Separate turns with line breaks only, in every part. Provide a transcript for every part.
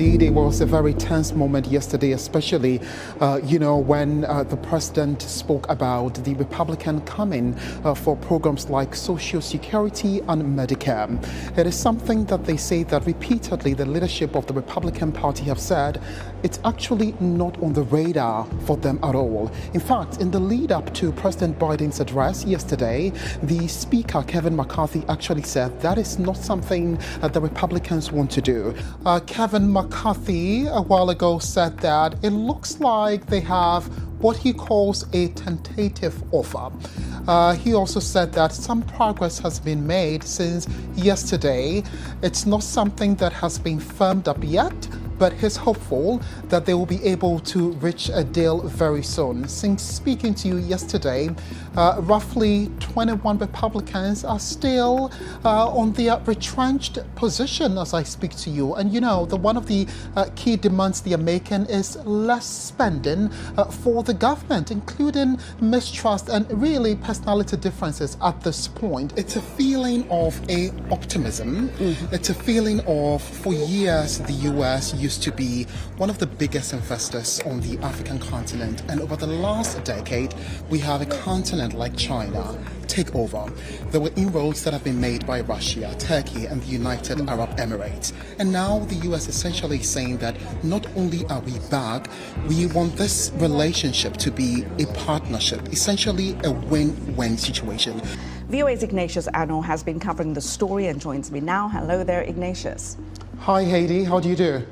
indeed, it was a very tense moment yesterday, especially, when the president spoke about the Republican coming for programs like Social Security and Medicare. It is something that they say that repeatedly the leadership of the Republican Party have said it's actually not on the radar for them at all. In fact, in the lead up to President Biden's address yesterday, the Speaker, Kevin McCarthy, actually said that is not something the Republicans want to do. Kevin McCarthy a while ago said that it looks like they have what he calls a tentative offer. He also said that some progress has been made since yesterday. It's not something that has been firmed up yet, but he's hopeful that they will be able to reach a deal very soon. Since speaking to you yesterday, roughly 21 Republicans are still on their retrenched position as I speak to you. And one of the key demands they are making is less spending for the government, including mistrust and really personality differences at this point. It's a feeling of optimism. It's a feeling of, for years, the U.S. used to be one of the biggest investors on the African continent, and over the last decade we have a continent like China take over. There were inroads that have been made by Russia, Turkey and the United Arab Emirates, and now the US essentially saying that not only are we back, we want this relationship to be a partnership, essentially a win-win situation.
VOA's Ignatius Arnold has been covering the story and joins me now. Hello there, Ignatius.
Hi Heidi, how do you do?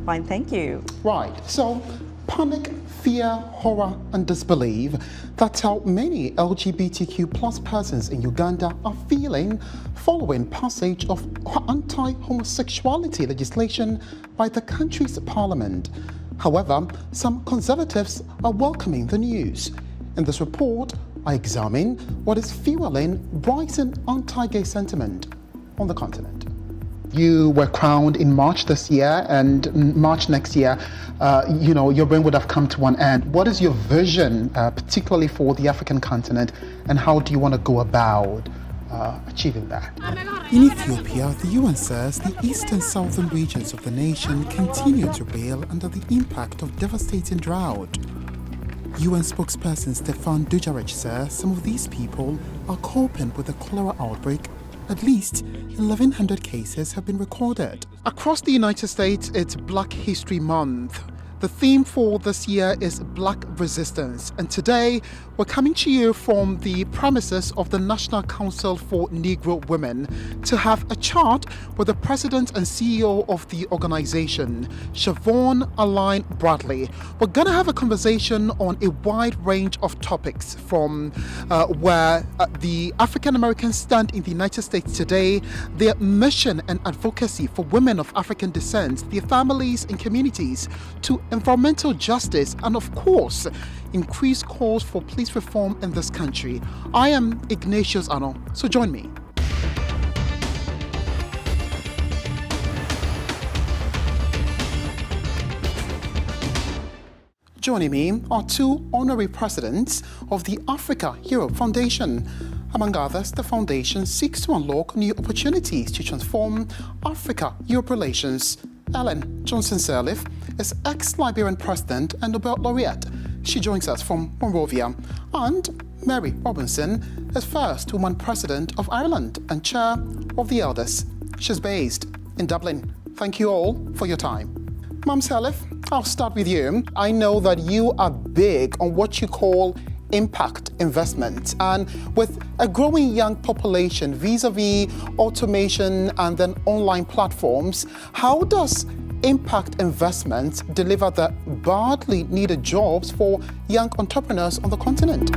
Fine, thank you.
Right, so panic, fear, horror and disbelief, that's how many LGBTQ plus persons in Uganda are feeling following passage of anti-homosexuality legislation by the country's parliament. However, some conservatives are welcoming the news. In this report, I examine what is fueling rising anti-gay sentiment on the continent. You were crowned in March this year, and March next year, your reign would have come to an end. What is your vision, particularly for the African continent, and how do you want to go about achieving that?
In Ethiopia, the UN says the eastern southern regions of the nation continue to reel under the impact of devastating drought. UN spokesperson Stefan Dujarric says some of these people are coping with the cholera outbreak. At least 1,100 cases have been recorded.
Across the United States, it's Black History Month. The theme for this year is Black Resistance, and today we're coming to you from the premises of the National Council for Negro Women to have a chat with the President and CEO of the organization, Siobhan Aline Bradley. We're going to have a conversation on a wide range of topics, from where the African Americans stand in the United States today, their mission and advocacy for women of African descent, their families and communities, to environmental justice, and of course, increased calls for police reform in this country. I am Ignatius Arnold, so join me. Joining me are two honorary presidents of the Africa-Europe Foundation. Among others, the foundation seeks to unlock new opportunities to transform Africa-Europe relations. Ellen Johnson-Sirleaf is ex-Liberian president and Nobel laureate. She joins us from Monrovia. And Mary Robinson is first woman president of Ireland and chair of the Elders. She's based in Dublin. Thank you all for your time. Ma'am Sirleaf, I'll start with you. I know that you are big on what you call impact investment, and with a growing young population vis-a-vis automation and then online platforms, how does impact investment deliver the badly needed jobs for young entrepreneurs on the continent?